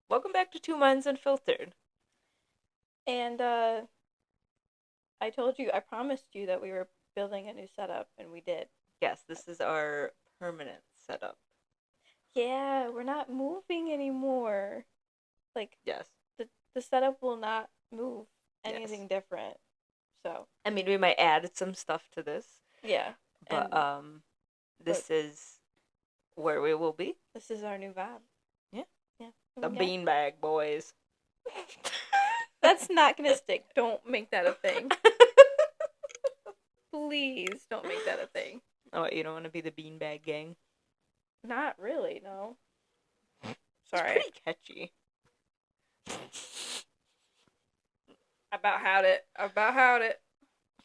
Welcome back to Two Minds Unfiltered. And I told you, I promised you that we were building a new setup, and we did. Yes, this is our permanent setup. Yeah, we're not moving anymore. Like Yes, the setup will not move yes. anything different. So I mean, we might add some stuff to this, yeah, but and but this is where we will be. this is our new vibe. Yeah, Yeah, the yeah. beanbag boys. That's not gonna stick. Don't make that a thing. Please don't make that a thing. Oh, what, you don't want to be the beanbag gang? Not really, no. It's Sorry. pretty catchy. About how'd it. About how'd it.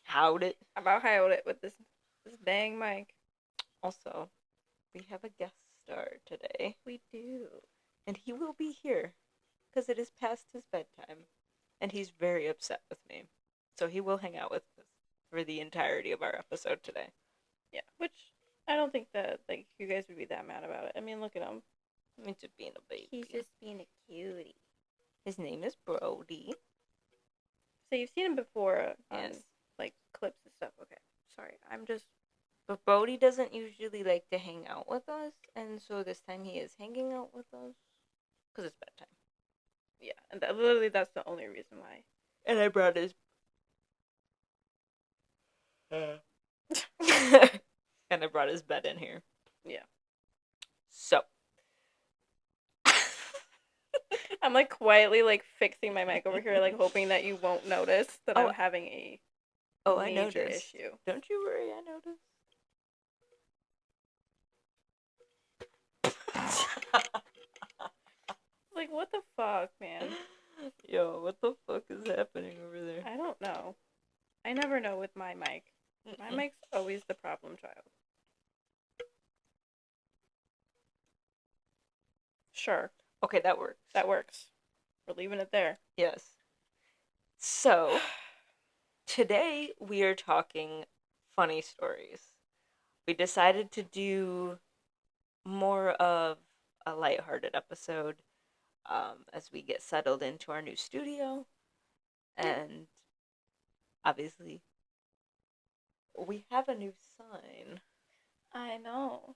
How'd it? About how'd it with this dang mic. Also, we have a guest star today, We do. and he will be here because it is past his bedtime, and he's very upset with me. So he will hang out with us for the entirety of our episode today. Yeah, which I don't think that like you guys would be that mad about it. I mean, look at him. He's just being a baby. He's just being a cutie. His name is Brody. So you've seen him before on Yes. like clips and stuff. Okay, sorry. I'm just But Brody doesn't usually like to hang out with us, and so this time he is hanging out with us because it's bedtime. yeah, and literally that's the only reason why. And I brought his. And I brought his bed in here. Yeah. So. I'm like quietly like fixing my mic over here, like hoping that you won't notice that I'm having a I major noticed. issue. Don't you worry, I noticed. Like what the fuck, man? Yo, what the fuck is happening over there? I don't know. I never know with my mic. My mic's always the problem child. Sure. Okay, that works. That works. We're leaving it there. Yes. So, today we are talking funny stories. We decided to do more of a lighthearted episode as we get settled into our new studio. And obviously, we have a new sign. I know.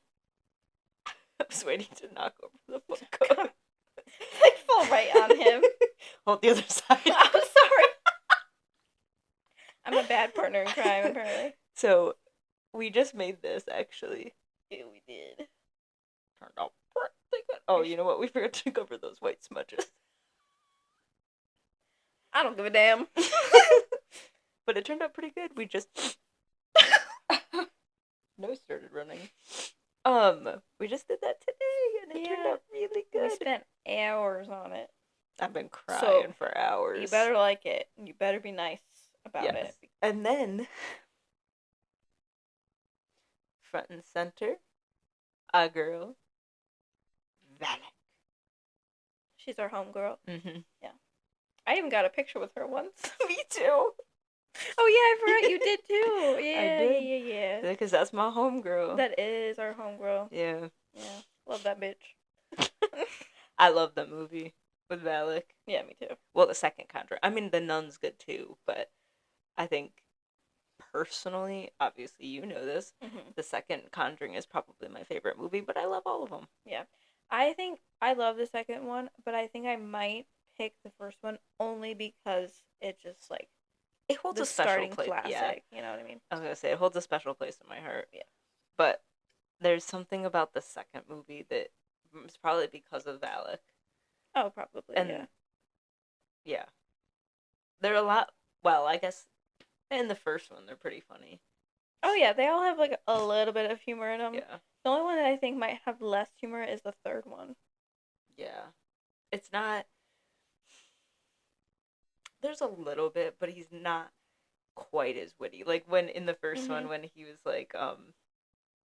I was waiting to knock over the book code. Like fall right on him. Hold the other side. I'm sorry. I'm a bad partner in crime, apparently. So, we just made this actually. Yeah, we did. Turned out pretty good. Oh, you know what? We forgot to cover those white smudges. I don't give a damn. But it turned out pretty good. We just nose started running. We just did that today, and it turned out really good. We spent hours on it. I've been crying for hours. You better like it. You better be nice about it. And then, front and center, a girl, Valak. She's our homegirl. Mm-hmm. Yeah. I even got a picture with her once. Me too. Oh yeah, I forgot you did too. Yeah, I did. yeah. Because that's my homegirl. That is our homegirl. Yeah. Yeah. Love that bitch. I love that movie with Valak. Yeah, me too. Well, the second Conjuring. I mean, the Nun's good too, but I think personally, obviously you know this, the second Conjuring is probably my favorite movie, but I love all of them. Yeah. I think I love the second one, but I think I might pick the first one only because it just like it holds a special place. Classic, yeah. You know what I mean? I was gonna say it holds a special place in my heart. Yeah. But there's something about the second movie that it's probably because of Valak. Oh, probably. And yeah. They're a lot. Well, I guess in the first one they're pretty funny. Oh yeah, they all have like a little bit of humor in them. Yeah. The only one that I think might have less humor is the third one. Yeah. It's not. There's a little bit, but he's not quite as witty. Like when in the 1st one, when he was like,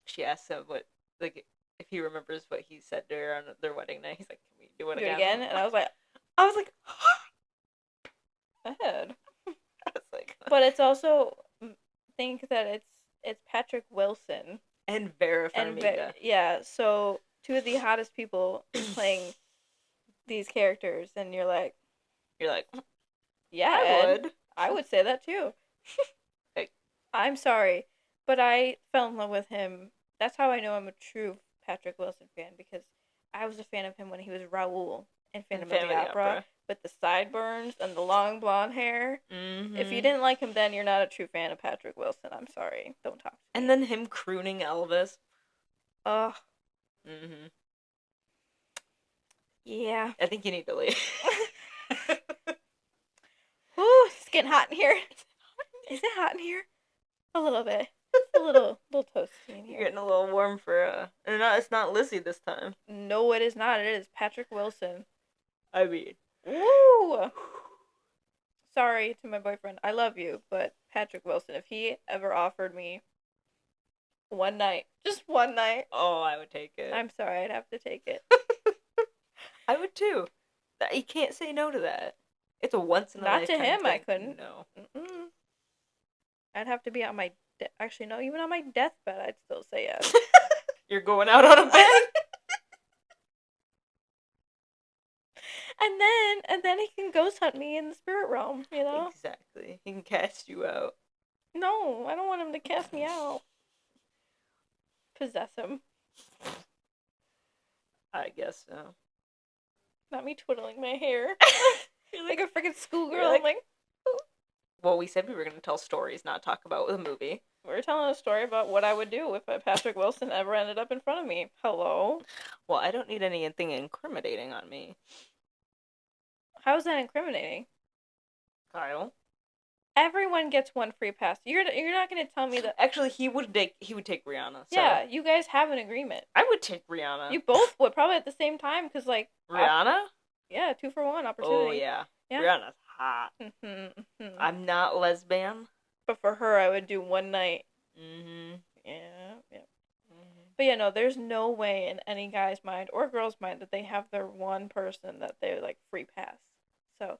she asked him what, like, if he remembers what he said to her on their wedding night. He's like, "Can we do it again?" And I was like, ahead. I was like, but it's also think that it's Patrick Wilson and Vera Farmiga. Yeah, so two of the hottest people playing these characters, and you're like, yeah, I Ed, would. I would say that too. Like, I'm sorry, but I fell in love with him. That's how I know I'm a true Patrick Wilson fan, because I was a fan of him when he was Raoul in Phantom of the Opera, with the sideburns and the long blonde hair. Mm-hmm. If you didn't like him then, you're not a true fan of Patrick Wilson. I'm sorry. Don't talk to me. And then him crooning Elvis. Ugh. Mm-hmm. Yeah. I think you need to leave. Ooh, it's getting hot in here. Is it hot in here? A little bit. It's a little toasty in here. You're getting a little warm for it's not Lizzie this time. No, it is not. It is Patrick Wilson. I mean, woo. Sorry to my boyfriend. I love you, but Patrick Wilson, if he ever offered me one night, just one night, oh, I would take it. I'm sorry, I'd have to take it. I would too. You can't say no to that. It's a once in a lifetime Not to him, thing. I couldn't. No. Mm-mm. I'd have to be on my actually no, even on my deathbed, I'd still say yes. You're going out on a bang. and then he can ghost hunt me in the spirit realm, you know? Exactly. He can cast you out. No, I don't want him to cast me out. Possess him. I guess so. Not me twiddling my hair. You're like a freaking schoolgirl. Like, I'm like, well, we said we were going to tell stories, not talk about the movie. we're telling a story about what I would do if Patrick Wilson ever ended up in front of me. Hello? Well, I don't need anything incriminating on me. How is that incriminating? Kyle? Everyone gets one free pass. You're not going to tell me that. Actually, he would take Rihanna. So. Yeah, you guys have an agreement. I would take Rihanna. You both would, probably at the same time, because, like... Rihanna? Yeah, 2-for-1 opportunity. Oh, yeah. Yeah. Rihanna's hot. Mm-hmm. I'm not lesbian. But for her, I would do one night. Mm-hmm. Yeah. Mm-hmm. But yeah, no, there's no way in any guy's mind or girl's mind that they have their one person that they like free pass. So,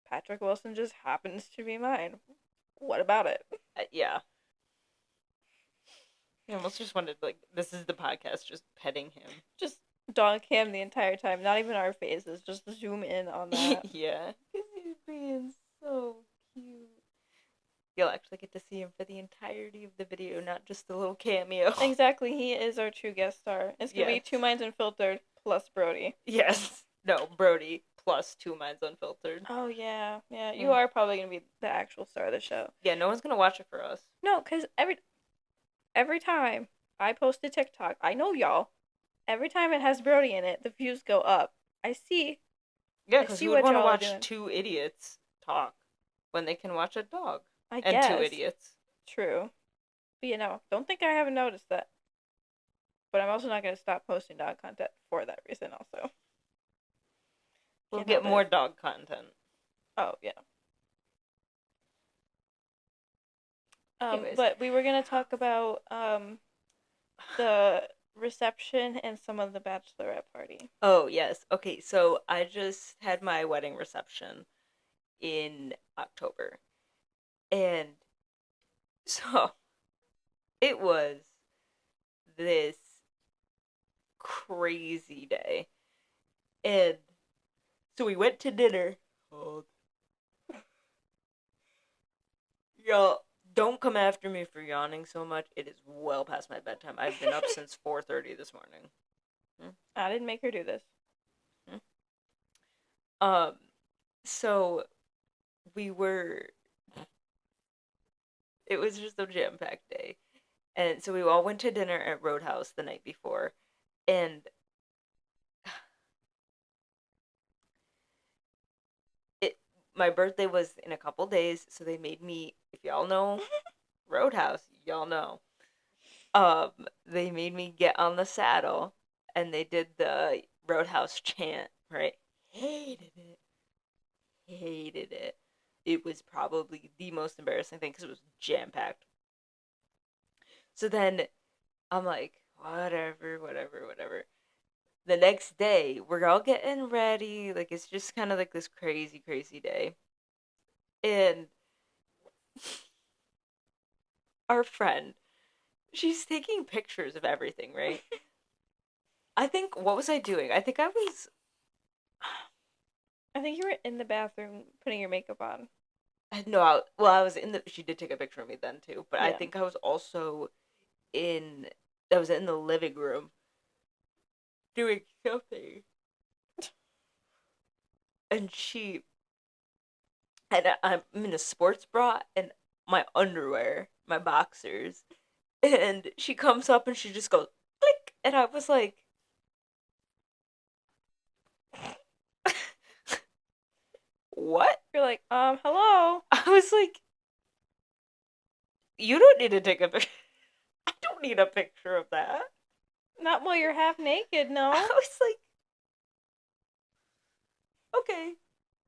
Patrick Wilson just happens to be mine. What about it? Yeah. I almost just wanted, like, this is the podcast, just petting him. Just dog cam the entire time, not even our faces, just zoom in on that. Yeah. Because he's being so cute. You'll actually get to see him for the entirety of the video, not just a little cameo. Exactly, he is our true guest star. It's gonna be 2 Minds Unfiltered plus Brody. Yes. No, Brody plus 2 Minds Unfiltered. Oh, yeah. Yeah, you are probably gonna be the actual star of the show. Yeah, no one's gonna watch it for us. No, because every time I post a TikTok, I know y'all, every time it has Brody in it, the views go up. I see. Yeah, because you would want to watch two idiots talk when they can watch a dog. I guess. And 2 idiots. True. But you know, don't think I haven't noticed that. But I'm also not going to stop posting dog content for that reason also. We'll get more dog content. Oh, yeah. But we were going to talk about the reception and some of the bachelorette party. Oh, yes. Okay, so I just had my wedding reception in October. And so it was this crazy day. And so we went to dinner. Oh. Y'all, don't come after me for yawning so much. It is well past my bedtime. I've been up since 4:30 this morning. I didn't make her do this. So we were... It was just a jam-packed day. And so we all went to dinner at Roadhouse the night before. And my birthday was in a couple days, so they made me, if y'all know Roadhouse, y'all know. They made me get on the saddle, and they did the Roadhouse chant, right? Hated it. It was probably the most embarrassing thing because it was jam-packed. So then I'm like, whatever. The next day, we're all getting ready. Like, it's just kind of like this crazy day. And our friend, she's taking pictures of everything, right? I think, what was I doing? I think I was I think you were in the bathroom putting your makeup on. No, I was in the. She did take a picture of me then too, but I Yeah. think I was also in. I was in the living room doing something, and I'm in a sports bra and my underwear, my boxers, and she comes up and she just goes click, and I was like, what? You're like, hello. I was like, you don't need to take a picture. I don't need a picture of that. Not while you're half naked, I no. was like, okay.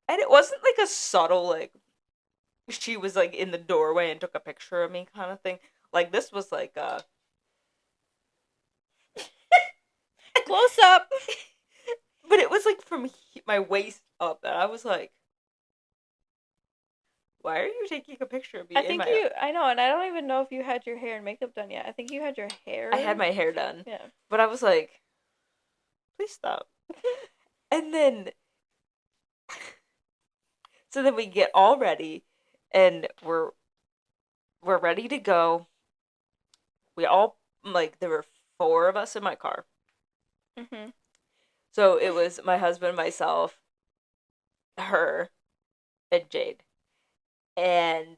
And it wasn't like a subtle, like, she was like in the doorway and took a picture of me kind of thing. Like, this was like, Close up. but it was like from my waist up, and I was like, why are you taking a picture of me in my. I know, and I don't even know if you had your hair and makeup done yet. I think you had your hair. I had my hair done. Yeah. But I was like, please stop. And then, so then we get all ready, and we're ready to go. We all, like, there were four of us in my car. Mhm. So it was my husband, myself, her, and Jade. And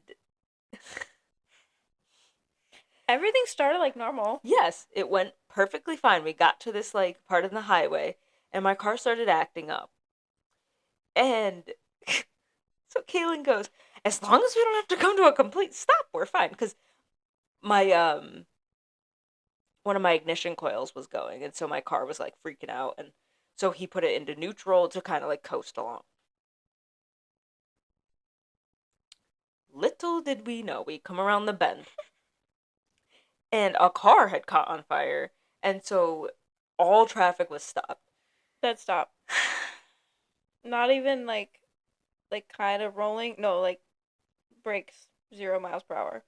Everything started like normal. yes, it went perfectly fine. We got to this like part of the highway, and my car started acting up. And so Kaylin goes, as long as we don't have to come to a complete stop, we're fine. Because my one of my ignition coils was going, and so my car was like freaking out, and so he put it into neutral to kind of like coast along. Little did we know, we come around the bend, and a car had caught on fire, and so all traffic was stopped. Dead stop. Not even like kind of rolling. No, like brakes 0 miles per hour.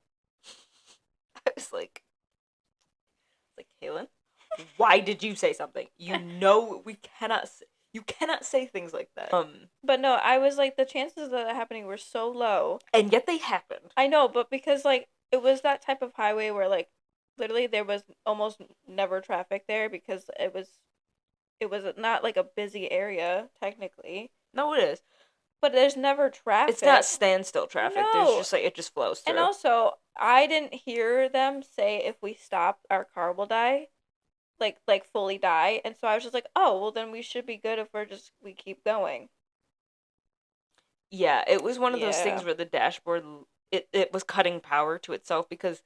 I was like, Kaylin, why did you say something? You know you cannot say things like that. But no, I was like the chances of that happening were so low. And yet they happened. I know, but because like it was that type of highway where like literally there was almost never traffic there because it was not like a busy area technically. No, it is. But there's never traffic. It's not standstill traffic. No. There's just like it just flows through. And also, I didn't hear them say if we stop, our car will die, like fully die. And so I was just like, oh, well then we should be good if we keep going. Yeah, it was one of those things Yeah. where the dashboard it was cutting power to itself because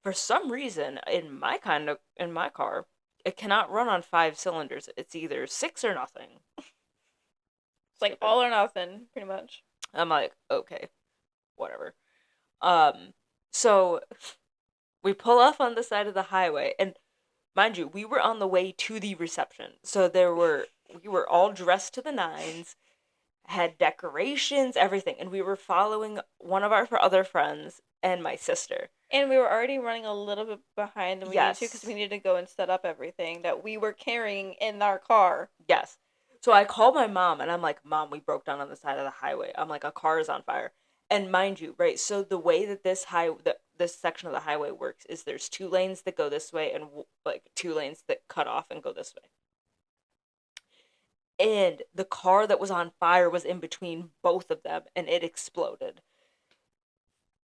for some reason in my car it cannot run on 5 cylinders. It's either six or nothing. It's like all or nothing, pretty much. I'm like, okay, whatever. Um, so we pull off on the side of the highway, and mind you, we were on the way to the reception. So we were all dressed to the nines, had decorations, everything, and we were following one of our other friends and my sister. And we were already running a little bit behind than we needed to because we needed to go and set up everything that we were carrying in our car. Yes. So I called my mom and I'm like, Mom, we broke down on the side of the highway. I'm like, a car is on fire. And mind you, right? So the way that this section of the highway works is there's 2 lanes that go this way and like 2 lanes that cut off and go this way. And the car that was on fire was in between both of them and it exploded.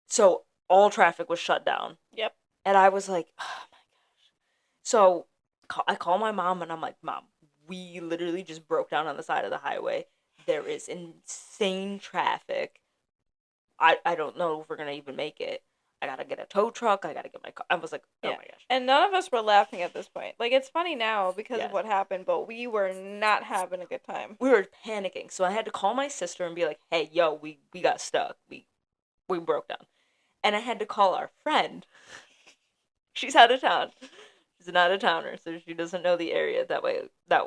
So all traffic was shut down. Yep. And I was like, oh my gosh. So I call my mom and I'm like, Mom, we literally just broke down on the side of the highway. There is insane traffic. I don't know if we're going to even make it. I got to get a tow truck. I got to get my car. I was like, oh my gosh. And none of us were laughing at this point. Like, it's funny now because of what happened, but we were not having a good time. We were panicking. So I had to call my sister and be like, hey, yo, we got stuck. We broke down. And I had to call our friend. She's out of town. She's an out-of-towner, so she doesn't know the area that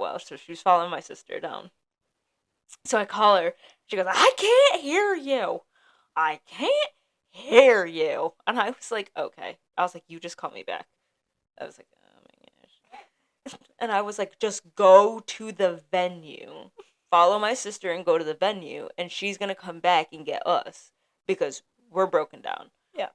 well. So she's following my sister down. So I call her. She goes, I can't hear you. I can't hear you. And I was like, okay. I was like, you just call me back. I was like, oh my gosh. And I was like, just go to the venue. follow my sister and go to the venue, and she's gonna come back and get us because we're broken down. Yeah.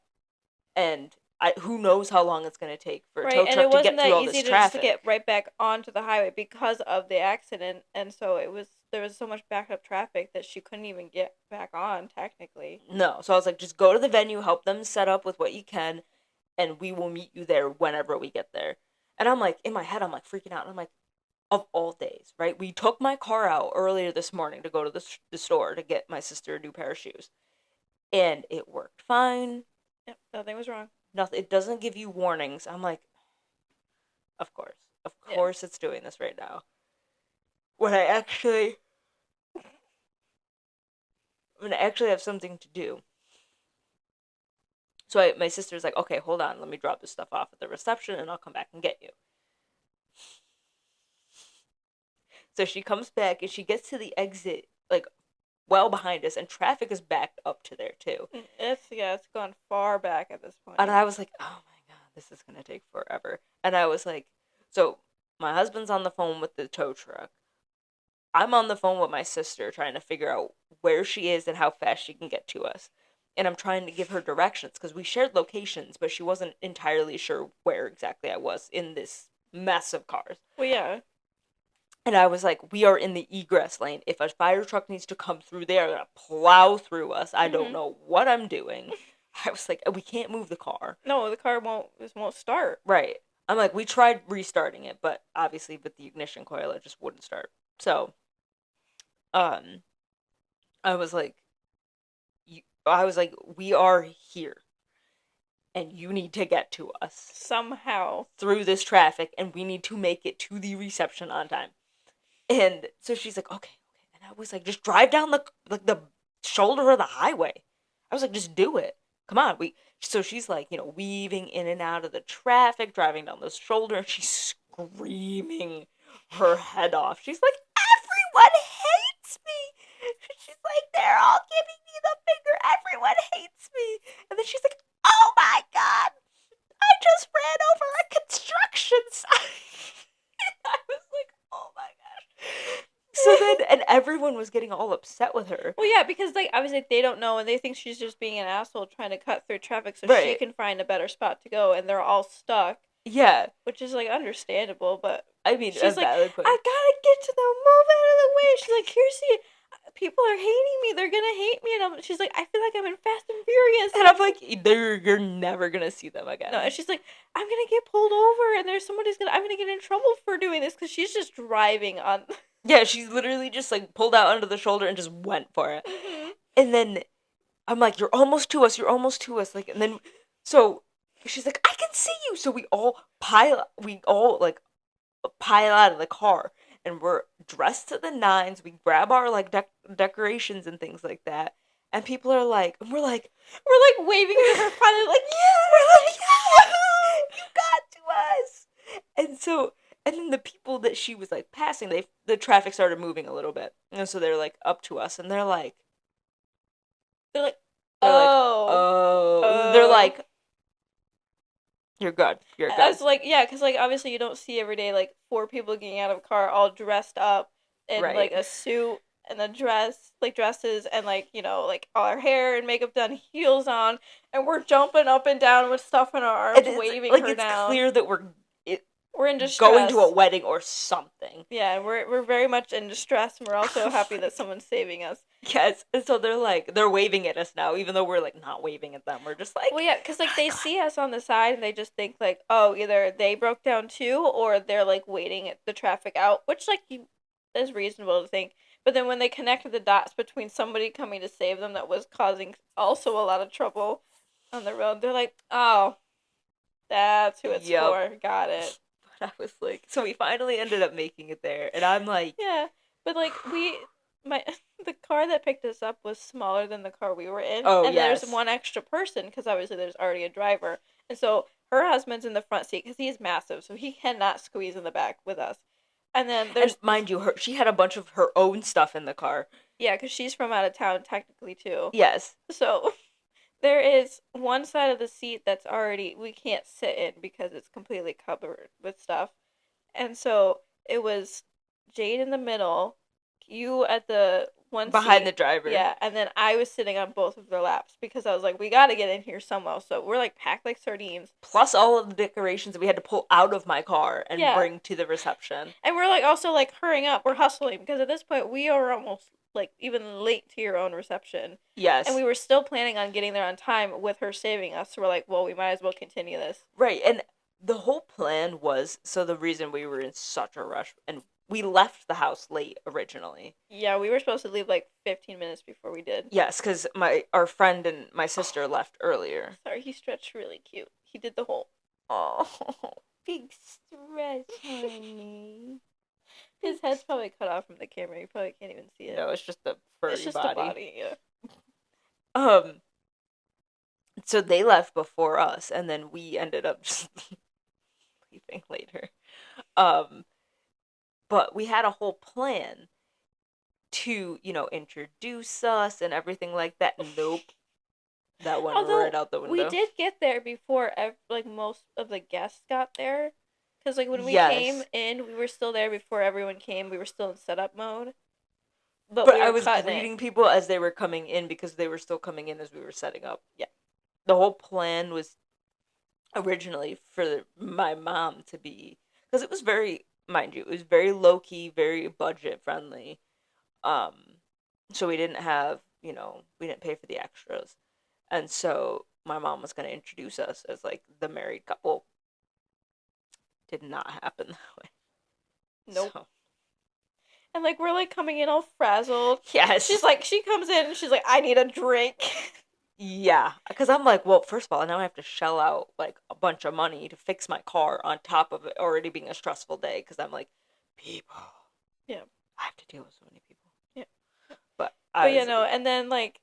And who knows how long it's gonna take for a Right, tow and it truck to wasn't get through that all easy this to just traffic. get right back onto the highway because of the accident, and so there was so much backed up traffic that she couldn't even get back on technically. No, so I was like, just go to the venue, help them set up with what you can, and we will meet you there whenever we get there. And I'm like, in my head, I'm like freaking out. And I'm like, of all days, right? We took my car out earlier this morning to go to the store to get my sister a new pair of shoes, and it worked fine. Yep, nothing was wrong. Nothing. It doesn't give you warnings. I'm like, of course, it's doing this right now. When I actually, have something to do. So my sister's like, okay, hold on, let me drop this stuff off at the reception, and I'll come back and get you. So she comes back, and she gets to the exit, like, well behind us, and traffic is backed up to there, too. It's gone far back at this point. And I was like, oh my god, this is going to take forever. And I was like, so my husband's on the phone with the tow truck. I'm on the phone with my sister trying to figure out where she is and how fast she can get to us. And I'm trying to give her directions because we shared locations, but she wasn't entirely sure where exactly I was in this mess of cars. Well, yeah. And I was like, we are in the egress lane. If a fire truck needs to come through, they are going to plow through us. I don't know what I'm doing. I was like, we can't move the car. No, the car won't start. Right. I'm like, we tried restarting it, but obviously with the ignition coil, it just wouldn't start. So, I was like, we are here, and you need to get to us somehow through this traffic, and we need to make it to the reception on time. And so she's like, okay. And I was like, just drive down the shoulder of the highway. I was like, just do it. Come on. So she's like, weaving in and out of the traffic, driving down the shoulder, and she's screaming her head off. She's like, everyone hates me. She's like, they're all giving me the finger. Everyone hates me. And then she's like, oh my god, I just ran over a construction site. I was like, oh my gosh. So then, and everyone was getting all upset with her. Well, yeah, because, like, obviously they don't know, and they think she's just being an asshole trying to cut through traffic so she can find a better spot to go, and they're all stuck. Yeah. Which is, like, understandable, but I mean, she's like, I gotta get to the move out of the way. She's like, people are hating me. They're gonna hate me. And she's like, I feel like I'm in Fast and Furious. And I'm like, you're never gonna see them again. No, and she's like, I'm gonna get pulled over, and I'm gonna get in trouble for doing this, because she's just driving on. Yeah, she literally just, like, pulled out under the shoulder and just went for it. Mm-hmm. And then I'm like, you're almost to us. Like, and then, so she's like, I can see you. So we all pile out of the car, and we're dressed to the nines. We grab our, like, decorations and things like that. And people are like, and we're like waving to her finally, like, yeah, we're like, yes, you got to us. And then the people that she was, like, passing, the traffic started moving a little bit. And so they're, like, up to us, and they're like, oh. They're like, you're good. I was like, yeah, because, like, obviously you don't see every day, like, 4 people getting out of a car all dressed up in, like, a suit and a dress, like, dresses, and, like, like, all our hair and makeup done, heels on, and we're jumping up and down with stuff in our arms, waving her down. It's clear that we're in distress. Going to a wedding or something. Yeah, we're very much in distress, and we're also happy that someone's saving us. Yes, and so they're waving at us now, even though we're, like, not waving at them. We're just like, well, yeah, because, like, they see us on the side, and they just think, like, oh, either they broke down too, or they're, like, waiting at the traffic out, which, like, is reasonable to think. But then when they connected the dots between somebody coming to save them that was causing also a lot of trouble on the road, they're like, oh, that's who it's for. Got it. But I was like, so we finally ended up making it there, and I'm like, yeah, but, like, the car that picked us up was smaller than the car we were in. Oh, and yes. There's one extra person, because obviously there's already a driver. And so her husband's in the front seat, because he's massive, so he cannot squeeze in the back with us. And then there's... And mind you, she had a bunch of her own stuff in the car. Yeah, because she's from out of town, technically, too. Yes. So there is one side of the seat that's already... We can't sit in, because it's completely covered with stuff. And so it was Jade in the middle, you at the one behind seat, the driver. yeah, and then I was sitting on both of their laps because I was like, we got to get in here somehow. So we're like packed like sardines. Plus all of the decorations that we had to pull out of my car and Yeah. bring to the reception. And we're like also like hurrying up. We're hustling because at this point we are almost like even late to your own reception. Yes. And we were still planning on getting there on time with her saving us. So we're like, well, we might as well continue this. Right. And the whole plan was, so the reason we were in such a rush, and we left the house late originally. Yeah, we were supposed to leave like 15 minutes before we did. Yes, because our friend and my sister left earlier. Sorry, he stretched really cute. He did the whole, oh, big stretch, honey. His head's probably cut off from the camera. You probably can't even see it. No, it's just the furry It's just body. the body, yeah. So they left before us, and then we ended up just leaving later. But we had a whole plan to, introduce us and everything like that. Nope. That went right out the window. We did get there before, like, most of the guests got there. Because, like, when we came in, we were still there before everyone came. We were still in setup mode. But I was greeting people as they were coming in because they were still coming in as we were setting up. Yeah. The whole plan was originally for my mom to be, because it was very, mind you, it was very low-key, very budget-friendly. So we didn't have, we didn't pay for the extras. And so my mom was going to introduce us as, like, the married couple. Did not happen that way. Nope. So. And, like, we're, like, coming in all frazzled. Yes. She's like, she comes in and she's like, I need a drink. Yeah, because I'm like, well, first of all, now I have to shell out, like, a bunch of money to fix my car on top of it already being a stressful day, because I'm like, people. Yeah. I have to deal with so many people. Yeah. But and then, like,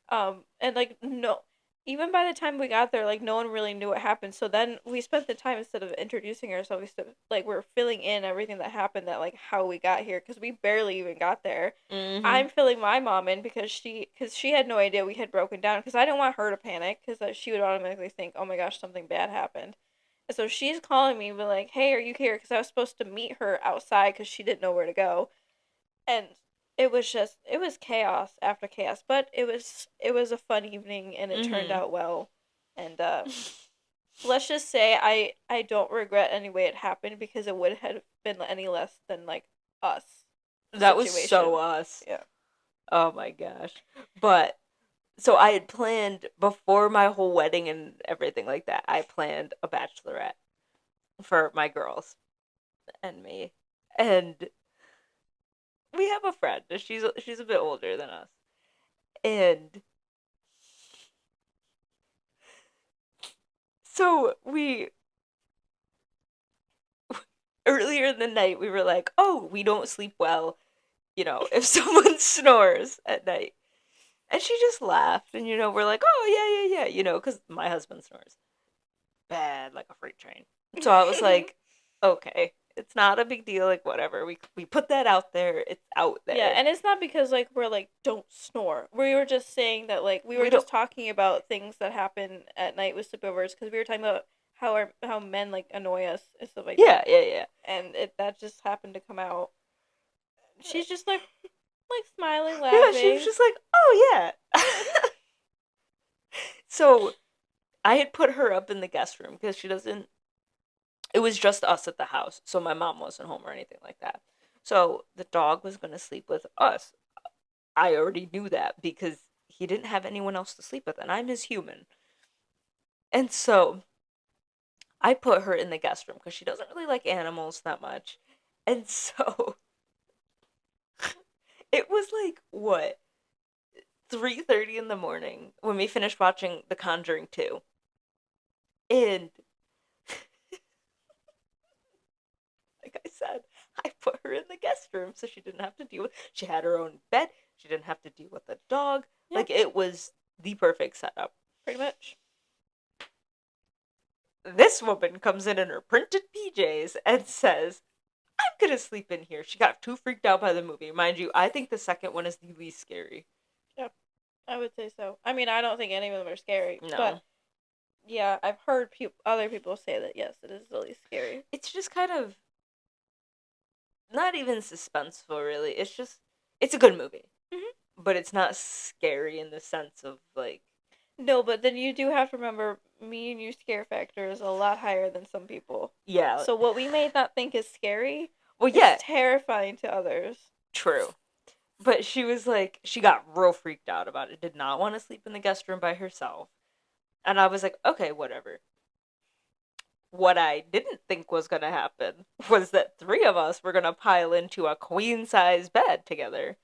and, like, no, even by the time we got there, like, no one really knew what happened, so then we spent the time, instead of introducing ourselves, we're filling in everything that happened, that, like, how we got here, because we barely even got there. Mm-hmm. I'm filling my mom in because she had no idea we had broken down, because I didn't want her to panic, because she would automatically think, oh my gosh, something bad happened. And so she's calling me, but like, hey, are you here? Because I was supposed to meet her outside because she didn't know where to go. And it was chaos after chaos, but it was a fun evening, and it turned out well. And let's just say I don't regret any way it happened, because it would have been any less than, like, us. That situation. Was so us. Yeah. Oh my gosh. But so I had planned, before my whole wedding and everything like that, I planned a bachelorette for my girls and me. And we have a friend. She's a bit older than us. And so earlier in the night, we were like, oh, we don't sleep well, if someone snores at night. And she just laughed, and, we're like, oh, yeah, because my husband snores bad, like a freight train. So I was like, okay, it's not a big deal, like, whatever. We put that out there. It's out there. Yeah, and it's not because, like, we're like, don't snore. We were just saying that, like, we were just talking about things that happen at night with sleepovers, because we were talking about how men, like, annoy us and stuff like that. Yeah. And that just happened to come out. She's just like smiling, laughing. Yeah, she was just like, oh, yeah. So I had put her up in the guest room because it was just us at the house. So my mom wasn't home or anything like that. So the dog was going to sleep with us. I already knew that because he didn't have anyone else to sleep with, and I'm his human. And so I put her in the guest room because she doesn't really like animals that much. And so it was like, what, 3:30 in the morning when we finished watching The Conjuring 2. And like I said, I put her in the guest room so she didn't have to deal with, she had her own bed, she didn't have to deal with the dog. Yep. Like, it was the perfect setup. Pretty much. This woman comes in her printed PJs and says, I'm gonna sleep in here. She got too freaked out by the movie. Mind you, I think the second one is the least scary. Yep, I would say so. I mean, I don't think any of them are scary. No. But, yeah, I've heard other people say that, yes, it is the least scary. It's just kind of, not even suspenseful, really. It's a good movie. Mhm. But it's not scary in the sense of, like... No, but then you do have to remember, me and you scare factor is a lot higher than some people. Yeah. So what we may not think is scary, well, yeah, is terrifying to others. true. But she was like, she got real freaked out about it. Did not want to sleep in the guest room by herself. And I was like, okay, whatever. What I didn't think was going to happen was that 3 of us were going to pile into a queen-size bed together.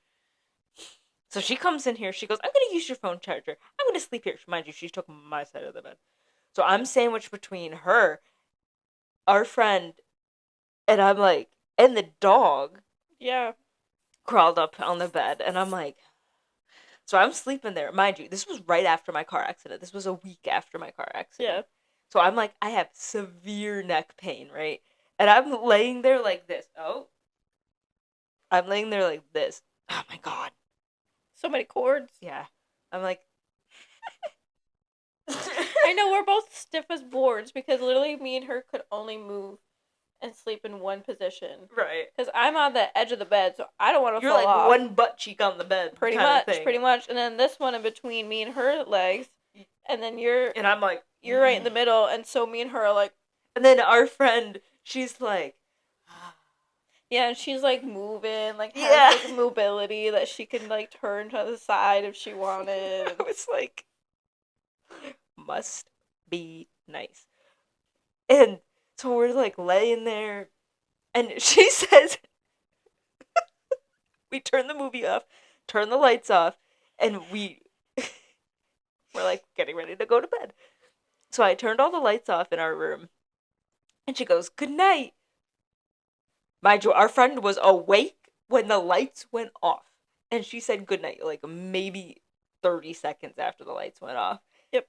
So she comes in here, she goes, I'm going to use your phone charger. I'm going to sleep here. Mind you, she took my side of the bed. So I'm sandwiched between her, our friend, and I'm like, and the dog. Yeah. Crawled up on the bed, and I'm like, so I'm sleeping there. Mind you, this was right after my car accident. This was a week after my car accident. Yeah. So I'm like, I have severe neck pain, right? And I'm laying there like this. I'm laying there like this. Oh my God. So many cords. Yeah. I'm like... I know, we're both stiff as boards because literally me and her could only move and sleep in one position. Right. Because I'm on the edge of the bed, so I don't want to fall You're like off. one butt cheek on the bed. Pretty much. And then this one in between me and her legs. And then And I'm like... You're right in the middle, and so me and her are like... And then our friend, she's like... Yeah, and she's like moving, like has like mobility that she can like turn to the side if she wanted. I was like, must be nice. And so we're like laying there, and she says, we turn the movie off, turn the lights off, and we're like getting ready to go to bed. So I turned all the lights off in our room, and she goes, good night. Mind you, our friend was awake when the lights went off. And she said goodnight, like, maybe 30 seconds after the lights went off. Yep.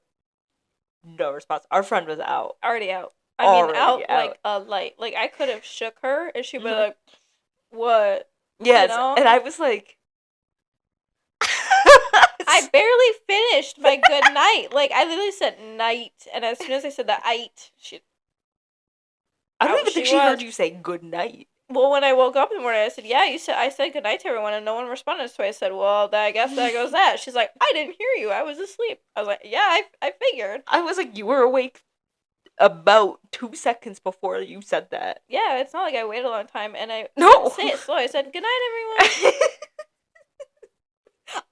No response. Our friend was out. Already out. I mean, out like a light. Like, I could have shook her, and she'd be like, what? Yes, you know? And I was like... I barely finished my good night. Like, I literally said night, and as soon as I said the "ite," I don't even think she heard you say good night. Well, when I woke up in the morning, I said, yeah, I said good night to everyone, and no one responded, so I said, well, I guess that goes that. She's like, I didn't hear you, I was asleep. I was like, yeah, I figured. I was like, you were awake about 2 seconds before you said that. Yeah, it's not like I waited a long time, and I didn't say it slow. I said, good night, everyone.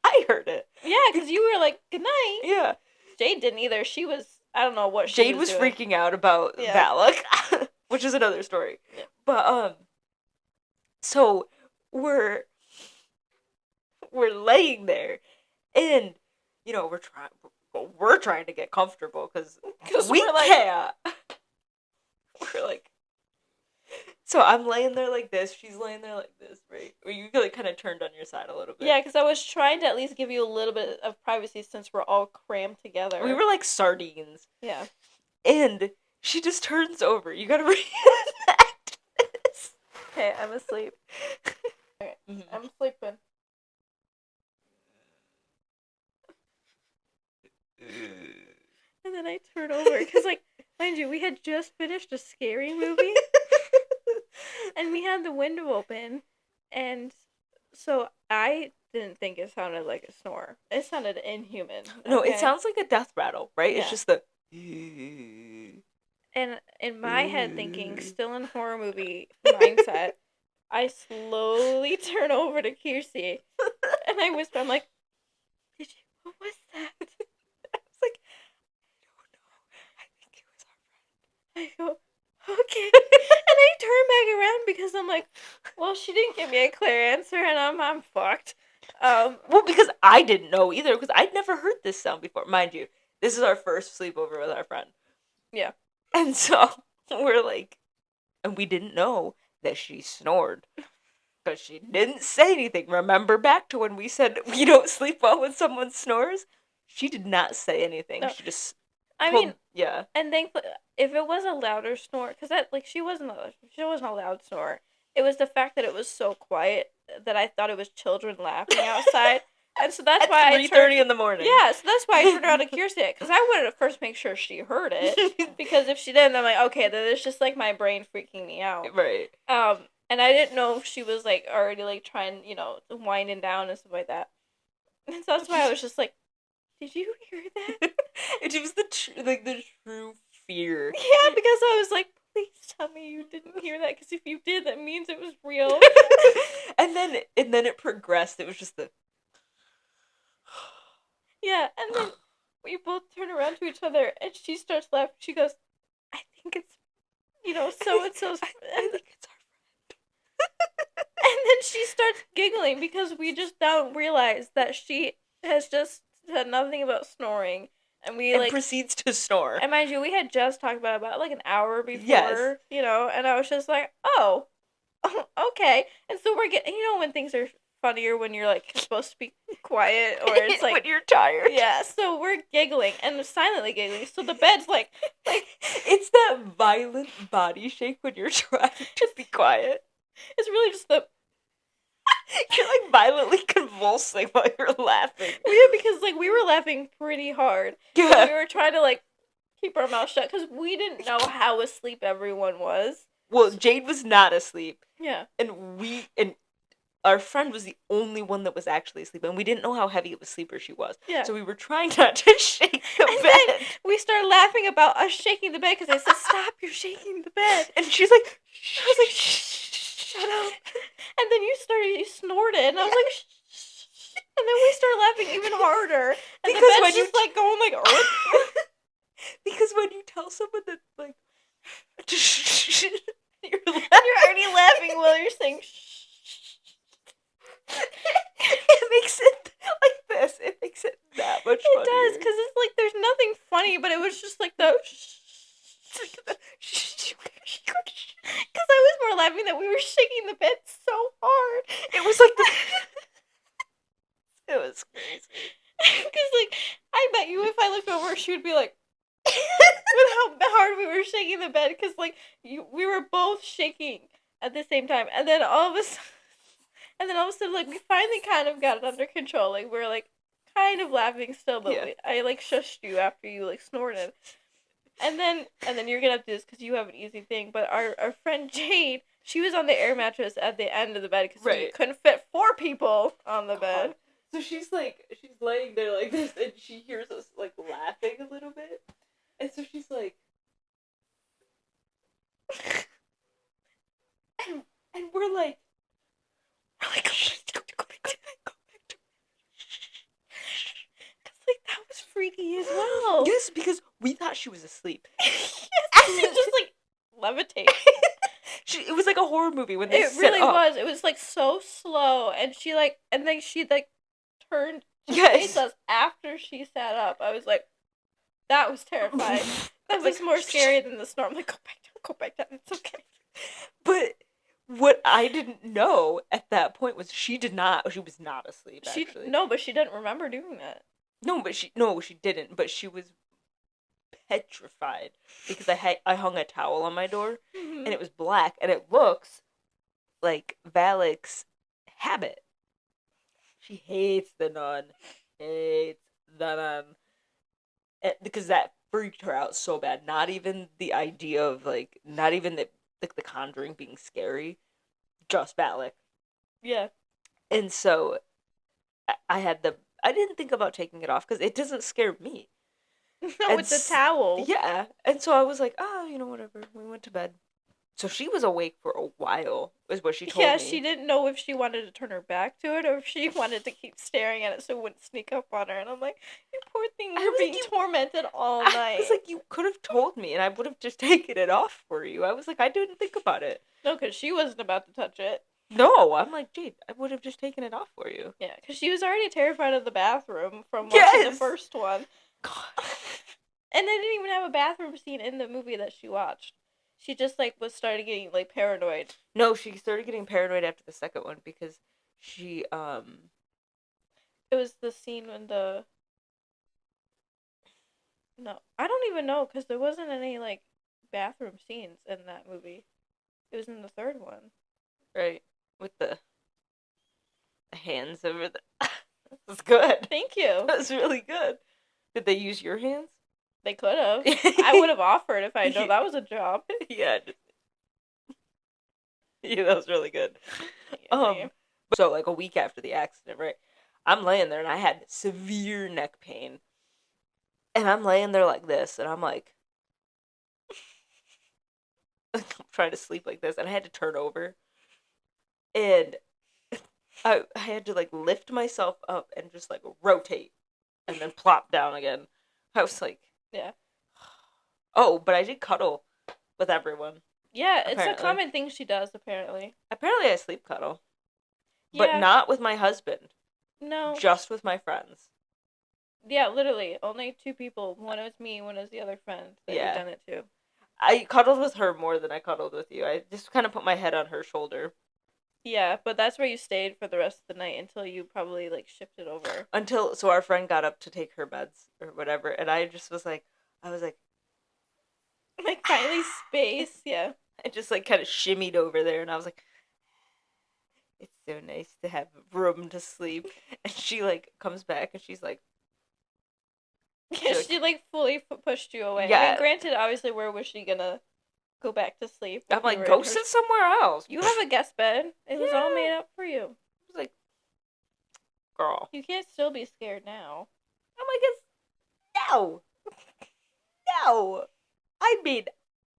I heard it. Yeah, because you were like, good night. Yeah. Jade didn't either. She was, I don't know what she Jade was doing. freaking out about Valak, which is another story. Yeah. But, so we're laying there, and, you know, we're trying to get comfortable, because we can't. We're like... So I'm laying there like this, she's laying there like this, right? Or you like kind of turned on your side a little bit. Yeah, because I was trying to at least give you a little bit of privacy since we're all crammed together. We were like sardines. Yeah. And she just turns over. You gotta reenact this. Okay, I'm asleep. Okay, I'm sleeping. And then I turn over, because, like, mind you, we had just finished a scary movie. And we had the window open, and so I didn't think it sounded like a snore. It sounded inhuman. No, it sounds like a death rattle, right? Yeah. It's just the... And in my head thinking, still in horror movie mindset, I slowly turn over to Kiersey, and I whisper, I'm like, what was that? I was like, I don't know. I think it was our friend. I go, okay. And I turn back around because I'm like, well, she didn't give me a clear answer, and I'm fucked. Well, because I didn't know either, because I'd never heard this sound before. Mind you, this is our first sleepover with our friend. Yeah. And so we're like, and we didn't know that she snored. Because she didn't say anything. Remember back to when we said we don't sleep well when someone snores? She did not say anything. No. She just... yeah. And thankfully, if it was a louder snore, because that, like, she wasn't a loud snore. It was the fact that it was so quiet that I thought it was children laughing outside. And so that's why I 3:30 in the morning. Yeah, so that's why I turned around to Kiersey, because I wanted to first make sure she heard it. Because if she didn't, I'm like, okay, then it's just, like, my brain freaking me out. Right. And And I didn't know if she was, like, already, like, trying, winding down and stuff like that. And so that's why I was just like, did you hear that? It was the true fear. Yeah, because I was like, please tell me you didn't hear that, because if you did, that means it was real. and then it progressed. It was just the... Yeah, and then we both turn around to each other, and she starts laughing. She goes, I think it's, so-and-so's friend. I think it's our friend. And then she starts giggling, because we just don't realize that she has just said nothing about snoring. And proceeds to snore. And mind you, we had just talked about like an hour before, yes. And I was just like, oh, okay. And so we're getting, when things are funnier when you're like supposed to be quiet, or it's like when you're tired. Yeah, so we're giggling and silently giggling. So the bed's like it's that violent body shake when you're trying to be quiet. It's really just the you're like violently convulsing while you're laughing. Yeah, because like we were laughing pretty hard. Yeah. We were trying to like keep our mouth shut because we didn't know how asleep everyone was. Well, Jade was not asleep. Yeah. And our friend was the only one that was actually asleep, and we didn't know how heavy of a sleeper she was. Yeah. So we were trying not to shake the and bed. Then we started laughing about us shaking the bed because I said, "Stop! You're shaking the bed." And she's like, I was like, "Shut up!" And then you snorted, and I was like, "Shh!" And then we started laughing even harder, and because the bed's just like going like, because when you tell someone that like, you're already laughing while you're saying. It makes it like this. It makes it that much funnier. It does, because it's like there's nothing funny, but it was just like the because I was more laughing that we were shaking the bed so hard. It was like it was crazy. Because like I bet you if I looked over, she would be like with how hard we were shaking the bed, because like we were both shaking at the same time, and then all of a sudden, like, we finally kind of got it under control. Like, we were, like, kind of laughing still, but yeah. I, like, shushed you after you, like, snorted. And then you're gonna have to do this because you have an easy thing, but our friend Jade, she was on the air mattress at the end of the bed because we couldn't fit 4 people on the bed. So she's laying there like this, and she hears us, like, laughing a little bit. And so she's like... and we're like, go back to it. Because, like, that was freaky as well. Yes, because we thought she was asleep. Yes, she just, like, levitated. It was like a horror movie when they It really was. It was, like, so slow, and she, like, and then she, like, turned to face us after she sat up. I was like, that was terrifying. That was more scary than the snore. I'm like, go back down, it's okay. But... what I didn't know at that point was she was not asleep, actually. No, but she didn't remember doing that. No, she didn't, but she was petrified because I hung a towel on my door, and it was black, and it looks like Valak's habit. She hates the nun. Because that freaked her out so bad. Not even the idea of, like, not even the Conjuring being scary, just Valak. Yeah. And so I didn't think about taking it off because it doesn't scare me. No, with the towel. Yeah. And so I was like, whatever. We went to bed. So she was awake for a while, is what she told me. Yeah, she didn't know if she wanted to turn her back to it or if she wanted to keep staring at it so it wouldn't sneak up on her. And I'm like, you poor thing, you're being tormented all night. I was like, you could have told me and I would have just taken it off for you. I was like, I didn't think about it. No, because she wasn't about to touch it. No, I'm like, Jade, I would have just taken it off for you. Yeah, because she was already terrified of the bathroom from watching the first one. God. And they didn't even have a bathroom scene in the movie that she watched. She just, like, started getting, like, paranoid. No, she started getting paranoid after the second one because she, It was the scene when No, I don't even know, because there wasn't any, like, bathroom scenes in that movie. It was in the third one. Right. With the hands over the... That's good. Thank you. That's really good. Did they use your hands? They could have. I would have offered if I know that was a job. Yeah. Yeah, that was really good. Yeah. So like a week after the accident, right? I'm laying there and I had severe neck pain. And I'm laying there like this, and I'm like, I'm trying to sleep like this, and I had to turn over, and I had to like lift myself up and just like rotate, and then plop down again. I was like, Yeah. oh, but I did cuddle with everyone. Yeah, it's a Apparently, common thing she does, apparently. I sleep cuddle, but Yeah. not with my husband, No. just with my friends. Yeah, literally. Only 2 people. One was me, one was the other friend that you've Yeah, done it to. I cuddled with her more than I cuddled with you. I just kind of put my head on her shoulder. Yeah, but that's where you stayed for the rest of the night until you probably, like, shifted over. Until, so our friend got up to take her meds or whatever, and I just was like, I was like, Like, finally space, yeah. I just like kind of shimmied over there, and I was like, it's so nice to have room to sleep. And she like comes back and she's like, Yeah, she, like, fully pushed you away. I yeah. mean, granted, obviously, where was she gonna go back to sleep? I'm like, go sit somewhere else. You have a guest bed. It was all made up for you. I was like, girl. You can't still be scared now. I'm like, it's no, no. I mean,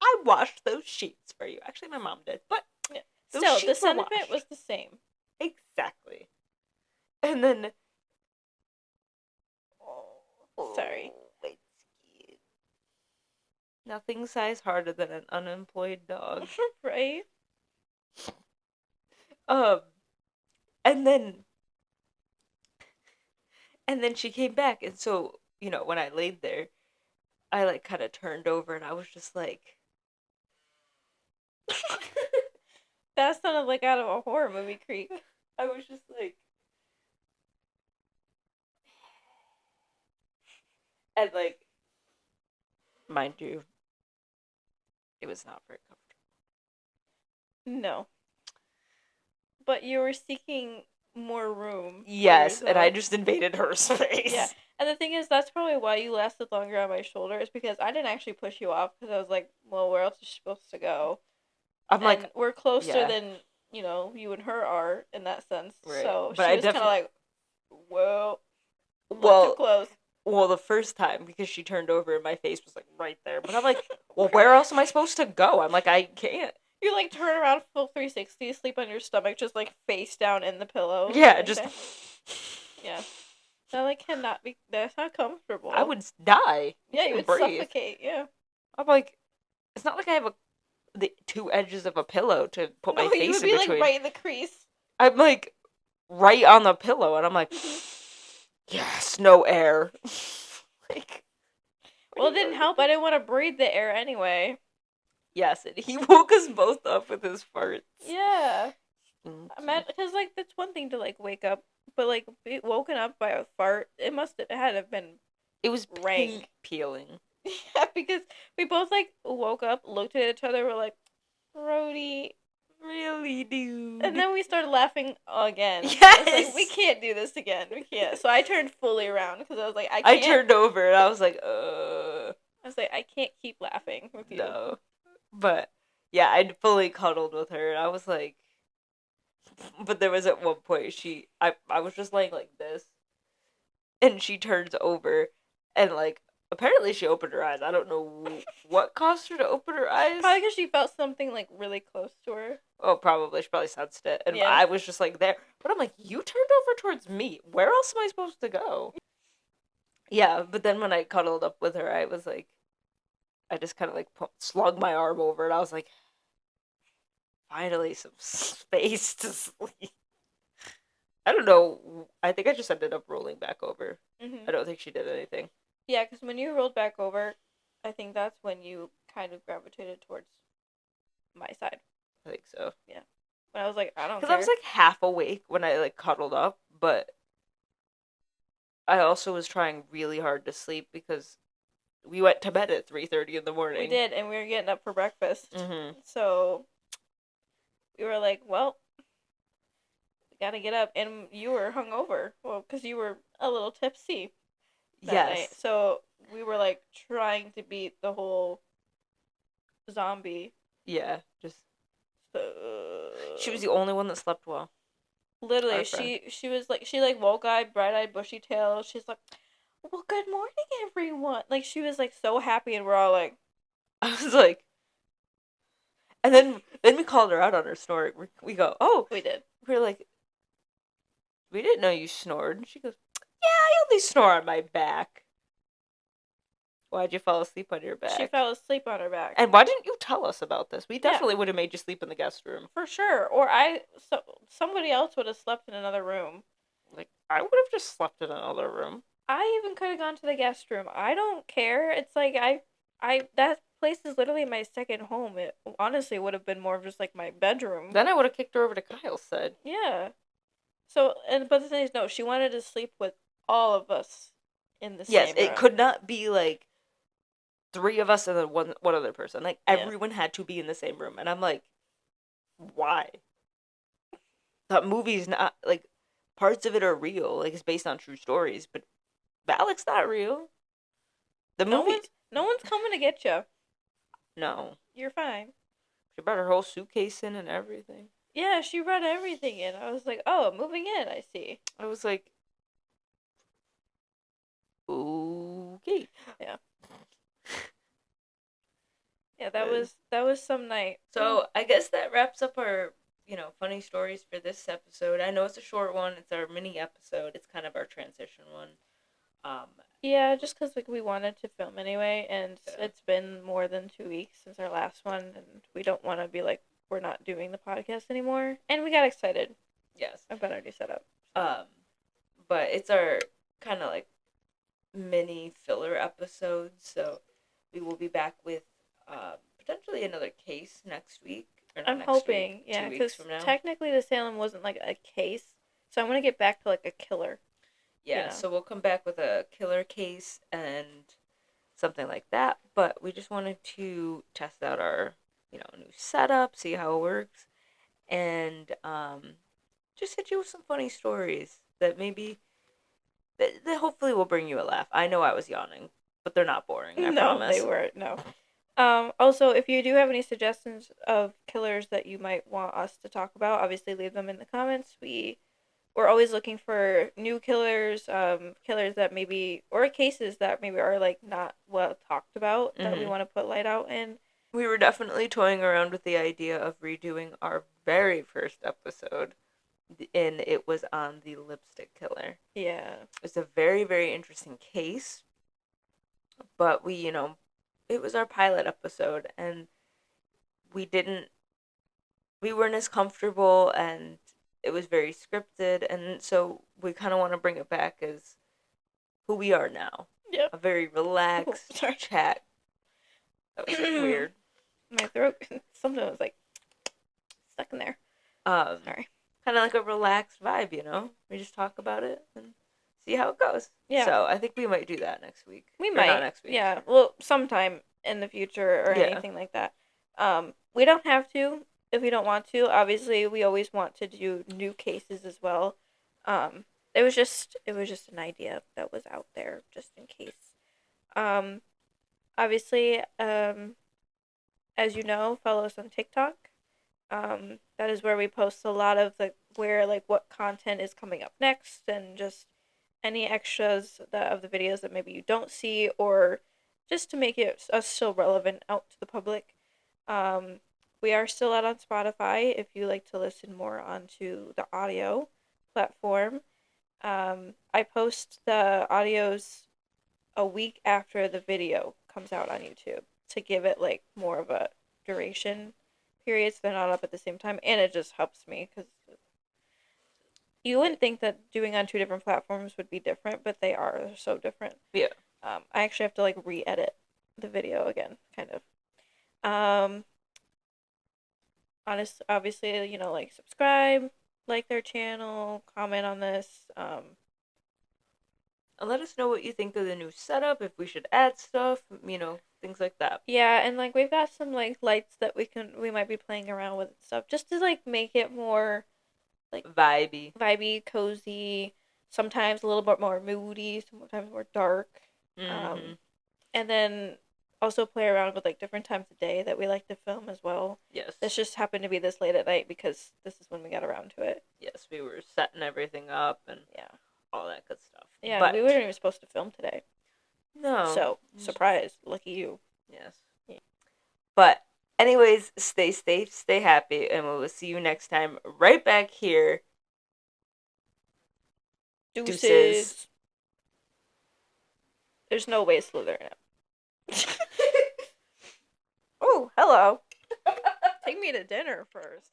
I washed those sheets for you. Actually, my mom did, but yeah. those Still, the sheets were sentiment washed. was the same. Exactly. And then, Sorry. It's cute. Nothing sighs harder than an unemployed dog. Right? And then she came back, and so, you know, when I laid there, I like kind of turned over and I was just like That sounded like out of a horror movie, Creek. I was just like, and like, mind you, it was not very comfortable. No. But you were seeking more room. Yes, and I just invaded her space. Yeah. And the thing is, that's probably why you lasted longer on my shoulder, is because I didn't actually push you off, because I was like, well, where else is she supposed to go? I'm like, we're closer than, you know, you and her are in that sense. Right. So but she was kind of like, whoa, well, too close. Well, the first time, because she turned over and my face was like right there. But I'm like, well, where else am I supposed to go? I'm like, I can't. You like turn around full 360, sleep on your stomach, just like face down in the pillow. Yeah, just. Yeah. That like cannot be. That's not comfortable. I would die. Yeah, you would suffocate. Yeah. I'm like, it's not like I have the two edges of a pillow to put my face in between. You would be like right in the crease. I'm like right on the pillow, and I'm like, yes, no air. Like, well, it didn't help. I didn't want to breathe the air anyway. Yes, and he woke us both up with his farts. Yeah. Because like that's one thing to like wake up, but like be woken up by a fart, it had to have been. It was rank peeling. Yeah, because we both like woke up, looked at each other, were like, "Brody, really, dude?" And then we started laughing again. Yes, like, we can't do this again. We can't. So I turned fully around because I was like, I can't. I turned over and I was like, I was like, I can't keep laughing with you. No. But yeah, I fully cuddled with her, and I was like, but there was at one point I was just laying like this, and she turns over, and like apparently she opened her eyes. I don't know what caused her to open her eyes. Probably because she felt something like really close to her. Oh, probably. She probably sensed it, and I was just like there. But I'm like, you turned over towards me. Where else am I supposed to go? Yeah, but then when I cuddled up with her, I was like, I just kind of like slung my arm over, and I was like, finally some space to sleep. I don't know. I think I just ended up rolling back over. Mm-hmm. I don't think she did anything. Yeah, because when you rolled back over, I think that's when you kind of gravitated towards my side. I think so. Yeah. When I was like, I don't care. Because I was like half awake when I like cuddled up, but I also was trying really hard to sleep because we went to bed at 3:30 in the morning. We did, and we were getting up for breakfast. Mm-hmm. So we were like, well, we gotta get up. And you were hungover. Well, because you were a little tipsy that night. So we were like trying to beat the whole zombie. Yeah, just. She was the only one that slept well. Literally, Our friend. she was like, she like woke-eyed, bright-eyed, bushy-tailed. She's like, well, good morning, everyone. Like, she was like so happy, and we're all like, I was like, and then we called her out on her snort. We go, oh, we did. we're like, we didn't know you snored. And she goes, yeah, I only snore on my back. Why'd you fall asleep on your back? She fell asleep on her back. And why didn't you tell us about this? We definitely would have made you sleep in the guest room. For sure. Or somebody else would have slept in another room. Like, I would have just slept in another room. I even could have gone to the guest room. I don't care. It's like, that place is literally my second home. It honestly would have been more of just like my bedroom. Then I would have kicked her over to Kyle's side. Yeah. So, but the thing is, no, she wanted to sleep with all of us in the same room. Yes, it could not be like 3 of us and then one other person. Like, everyone had to be in the same room. And I'm like, why? That movie's not, like, parts of it are real. Like, it's based on true stories. But Valak's not real. The movie... No one's coming to get you. No. You're fine. She brought her whole suitcase in and everything. Yeah, she brought everything in. I was like, oh, moving in, I see. I was like, okay. Yeah. Yeah, that was some night. So I guess that wraps up our, funny stories for this episode. I know it's a short one. It's our mini episode. It's kind of our transition one. Yeah, just because like we wanted to film anyway, and it's been more than 2 weeks since our last one, and we don't want to be like we're not doing the podcast anymore. And we got excited. Yes, about our new setup. But it's our kind of like mini filler episode, so we will be back with potentially another case next week. I'm hoping, yeah, because technically the Salem wasn't like a case, so I want to get back to like a killer. Yeah, so we'll come back with a killer case and something like that. But we just wanted to test out our, new setup, see how it works, and just hit you with some funny stories that maybe that hopefully will bring you a laugh. I know I was yawning, but they're not boring. I promise. No, they weren't. No. Also, if you do have any suggestions of killers that you might want us to talk about, obviously leave them in the comments. We're always looking for new killers, killers that maybe, or cases that maybe are like not well talked about that we want to put light out in. We were definitely toying around with the idea of redoing our very first episode, and it was on the lipstick killer. Yeah. It's a very, very interesting case, but we, it was our pilot episode, and we weren't as comfortable, and it was very scripted, and so we kind of want to bring it back as who we are now. Yeah. A very relaxed chat. That was weird. My throat, something was like stuck in there. Sorry. Kind of like a relaxed vibe, We just talk about it and see how it goes. Yeah. So I think we might do that next week. We might. Not next week. Yeah. Well, sometime in the future or anything like that. We don't have to if we don't want to. Obviously, we always want to do new cases as well. It was just an idea that was out there just in case. Obviously, as you know, follow us on TikTok. That is where we post a lot of what content is coming up next and just any extras of the videos that maybe you don't see, or just to make it still relevant out to the public. We are still out on Spotify if you like to listen more onto the audio platform. I post the audios a week after the video comes out on YouTube to give it like more of a duration period so they're not up at the same time, and it just helps me because you wouldn't think that doing on 2 different platforms would be different, but they're so different. Yeah. I actually have to like re-edit the video again, kind of. Obviously, like subscribe, like their channel, comment on this. And let us know what you think of the new setup, if we should add stuff, things like that. Yeah, and like we've got some like lights that we might be playing around with and stuff just to like make it more like vibey, cozy, sometimes a little bit more moody, sometimes more dark. And then also play around with like different times of day that we like to film as well. Yes. This just happened to be this late at night because this is when we got around to it. Yes, we were setting everything up and Yeah. all that good stuff. Yeah, but we weren't even supposed to film today. no. So, surprise. Lucky you. Yes. Yeah. But anyways, stay safe, stay happy, and we will see you next time right back here. Deuces. There's no way Slytherin. Oh, hello. Take me to dinner first.